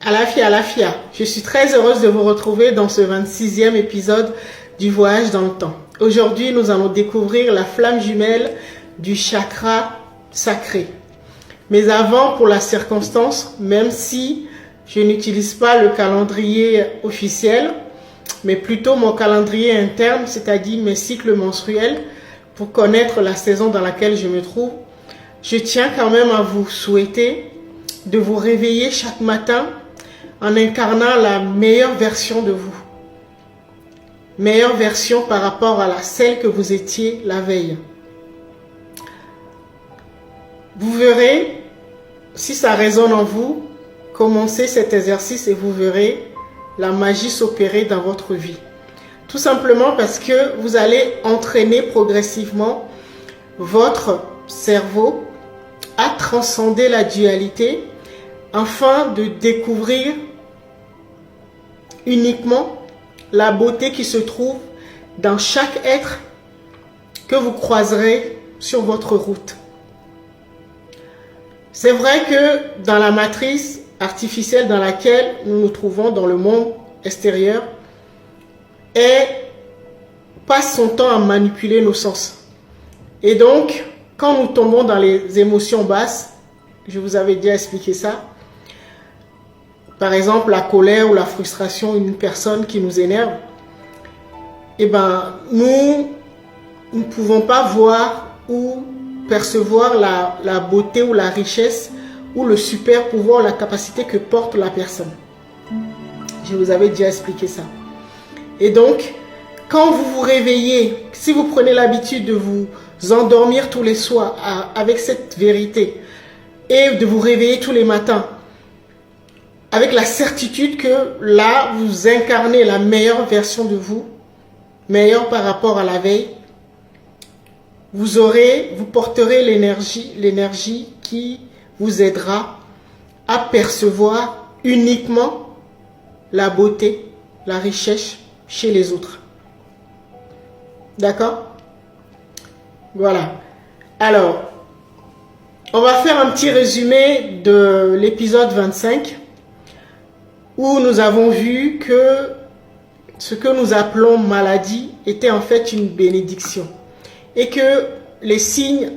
Alafia, je suis très heureuse de vous retrouver dans ce 26e épisode du voyage dans le temps. Aujourd'hui, nous allons découvrir la flamme jumelle du chakra sacré. Mais avant, pour la circonstance, même si je n'utilise pas le calendrier officiel, mais plutôt mon calendrier interne, c'est-à-dire mes cycles menstruels, pour connaître la saison dans laquelle je me trouve, je tiens quand même à vous souhaiter de vous réveiller chaque matin en incarnant la meilleure version de vous. Meilleure version par rapport à celle que vous étiez la veille. Vous verrez, si ça résonne en vous, commencez cet exercice et vous verrez la magie s'opérer dans votre vie. Tout simplement parce que vous allez entraîner progressivement votre cerveau à transcender la dualité afin de découvrir uniquement la beauté qui se trouve dans chaque être que vous croiserez sur votre route. C'est vrai que dans la matrice artificielle dans laquelle nous nous trouvons dans le monde extérieur, elle passe son temps à manipuler nos sens. Et donc, quand nous tombons dans les émotions basses, je vous avais déjà expliqué ça, par exemple la colère ou la frustration, une personne qui nous énerve, eh ben, nous ne pouvons pas voir ou percevoir la beauté ou la richesse ou le super pouvoir, la capacité que porte la personne. Je vous avais déjà expliqué ça. Et donc, quand vous vous réveillez, si vous prenez l'habitude de vous endormir tous les soirs avec cette vérité et de vous réveiller tous les matins avec la certitude que là, vous incarnez la meilleure version de vous, meilleure par rapport à la veille, vous porterez l'énergie qui vous aidera à percevoir uniquement la beauté, la richesse chez les autres. D'accord? Voilà. Alors, on va faire un petit résumé de l'épisode 25 où nous avons vu que ce que nous appelons maladie était en fait une bénédiction et que les signes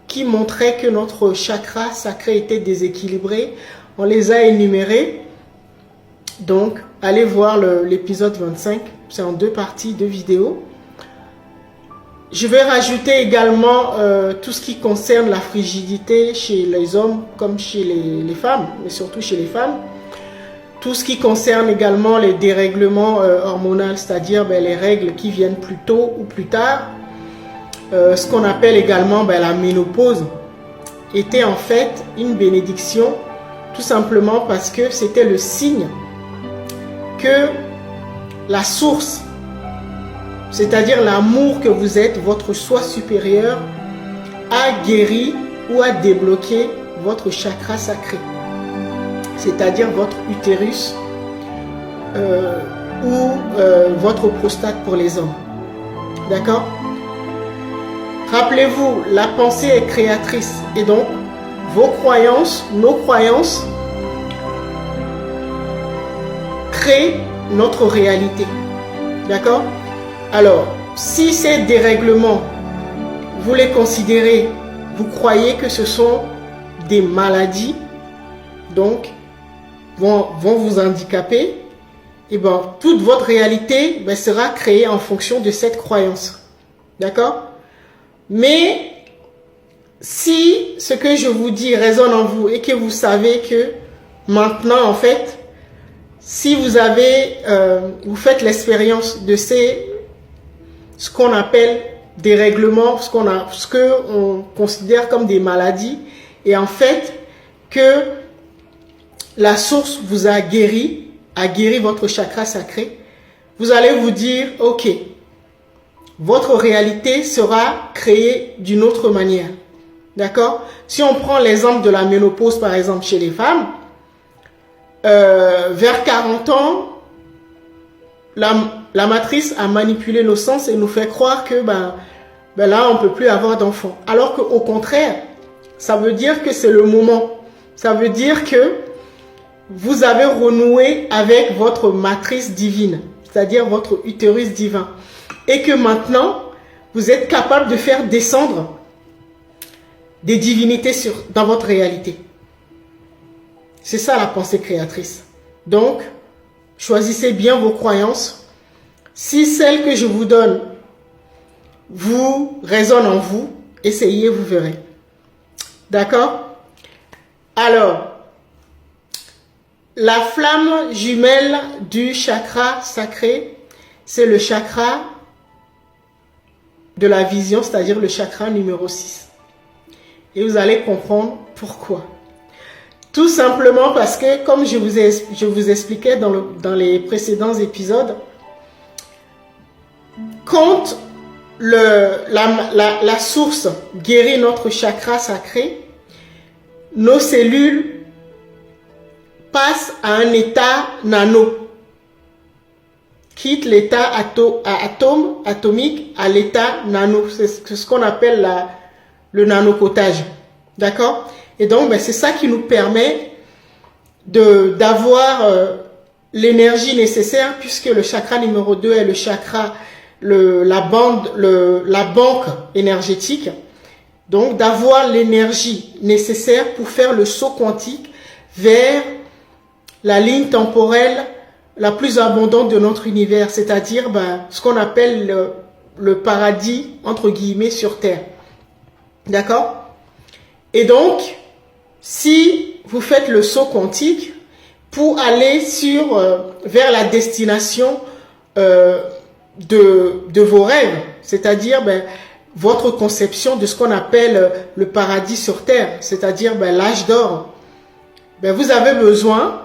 qui montraient que notre chakra sacré était déséquilibré, on les a énumérés. Donc, allez voir l'épisode 25, c'est en 2 parties, 2 vidéos. Je vais rajouter également tout ce qui concerne la frigidité chez les hommes comme chez les femmes, mais surtout chez les femmes. Tout ce qui concerne également les dérèglements hormonaux, c'est-à-dire les règles qui viennent plus tôt ou plus tard. Ce qu'on appelle également la ménopause était en fait une bénédiction, tout simplement parce que c'était le signe que la source, c'est-à-dire l'amour que vous êtes, votre soi supérieur, a guéri ou a débloqué votre chakra sacré, c'est-à-dire votre utérus ou votre prostate pour les hommes. D'accord? Rappelez-vous, la pensée est créatrice et donc vos croyances, nos croyances créent notre réalité. D'accord? Alors, si ces dérèglements, vous les considérez, vous croyez que ce sont des maladies, donc vont vous handicaper, et bien toute votre réalité sera créée en fonction de cette croyance. D'accord? Mais si ce que je vous dis résonne en vous et que vous savez que maintenant en fait, si vous vous faites l'expérience de ce qu'on appelle des règlements, ce qu'on considère comme des maladies, et en fait que la source vous a guéri votre chakra sacré, vous allez vous dire, ok, votre réalité sera créée d'une autre manière. D'accord? Si on prend l'exemple de la ménopause, par exemple, chez les femmes, vers 40 ans, la matrice a manipulé nos sens et nous fait croire que là, on ne peut plus avoir d'enfants. Alors qu'au contraire, ça veut dire que c'est le moment. Ça veut dire que vous avez renoué avec votre matrice divine, c'est-à-dire votre utérus divin. Et que maintenant, vous êtes capable de faire descendre des divinités dans votre réalité. C'est ça la pensée créatrice. Donc, choisissez bien vos croyances. Si celle que je vous donne vous résonne en vous, essayez, vous verrez. D'accord? Alors, la flamme jumelle du chakra sacré, c'est le chakra de la vision, c'est-à-dire le chakra numéro 6. Et vous allez comprendre pourquoi. Tout simplement parce que, comme je vous expliquais dans les précédents épisodes, quand la source guérit notre chakra sacré, nos cellules passent à un état nano, quitte l'état atomique à l'état nano. C'est ce qu'on appelle le nanocotage. D'accord? Et donc, c'est ça qui nous permet d'avoir l'énergie nécessaire, puisque le chakra numéro 2 est le chakra, la banque énergétique. Donc, d'avoir l'énergie nécessaire pour faire le saut quantique vers la ligne temporelle la plus abondante de notre univers, c'est-à-dire ce qu'on appelle le paradis, entre guillemets, sur Terre. D'accord? Et donc, si vous faites le saut quantique pour aller vers la destination de vos rêves, c'est-à-dire votre conception de ce qu'on appelle le paradis sur Terre, c'est-à-dire l'âge d'or, vous avez besoin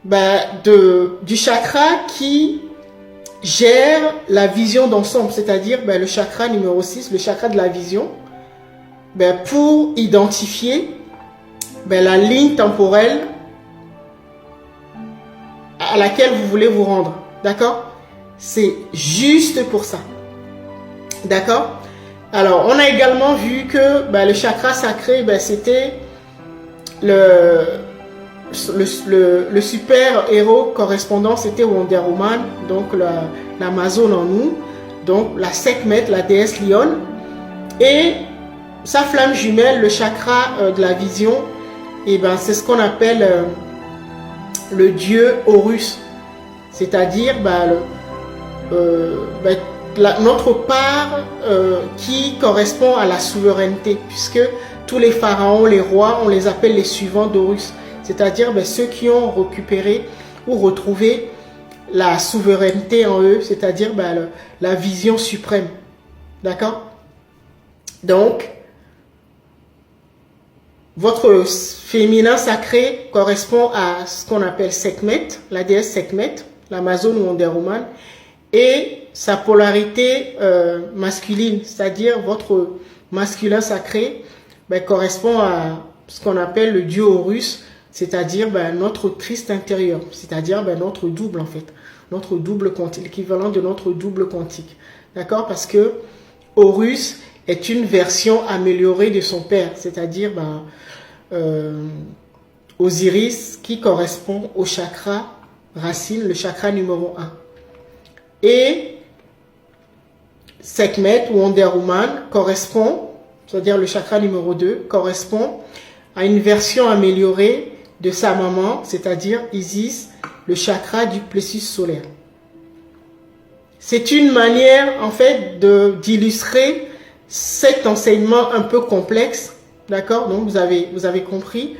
du chakra qui gère la vision d'ensemble, c'est-à-dire le chakra numéro 6, le chakra de la vision, pour identifier la ligne temporelle à laquelle vous voulez vous rendre. D'accord? C'est juste pour ça. D'accord? Alors, on a également vu que le chakra sacré, c'était le super héros correspondant, c'était Wonder Woman, donc l'Amazone en nous, donc la Sekhmet, la déesse lionne, et sa flamme jumelle, le chakra de la vision, et c'est ce qu'on appelle le dieu Horus, c'est-à-dire notre part qui correspond à la souveraineté, puisque tous les pharaons, les rois, on les appelle les suivants d'Horus, c'est-à-dire ceux qui ont récupéré ou retrouvé la souveraineté en eux, c'est-à-dire la vision suprême. D'accord? Donc, votre féminin sacré correspond à ce qu'on appelle Sekhmet, la déesse Sekhmet, l'Amazone ou Wonder Woman, et sa polarité masculine, c'est-à-dire votre masculin sacré, correspond à ce qu'on appelle le dieu Horus, c'est-à-dire notre Christ intérieur, c'est-à-dire notre double en fait, notre double quantique, l'équivalent de notre double quantique. D'accord? Parce que Horus est une version améliorée de son père, c'est-à-dire Osiris, qui correspond au chakra racine, le chakra numéro 1. Et Sekhmet ou Wonder Woman correspond, c'est-à-dire le chakra numéro 2, correspond à une version améliorée de sa maman, c'est-à-dire Isis, le chakra du plexus solaire. C'est une manière, en fait, d'illustrer cet enseignement un peu complexe, d'accord? Donc, vous avez compris.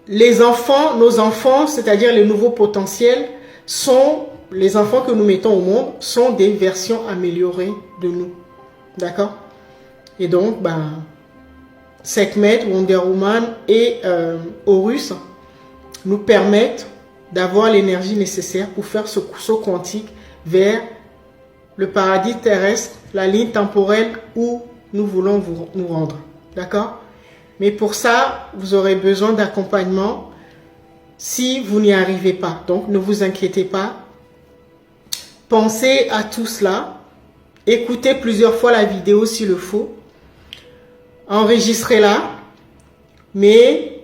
Les enfants, nos enfants, c'est-à-dire les nouveaux potentiels, sont les enfants que nous mettons au monde, sont des versions améliorées de nous, d'accord? Et donc, Sekhmet, Wonder Woman et Horus nous permettent d'avoir l'énergie nécessaire pour faire ce saut quantique vers le paradis terrestre, la ligne temporelle où nous voulons nous rendre. D'accord? Mais pour ça, vous aurez besoin d'accompagnement si vous n'y arrivez pas. Donc, ne vous inquiétez pas. Pensez à tout cela. Écoutez plusieurs fois la vidéo s'il le faut. Enregistrez-la. Mais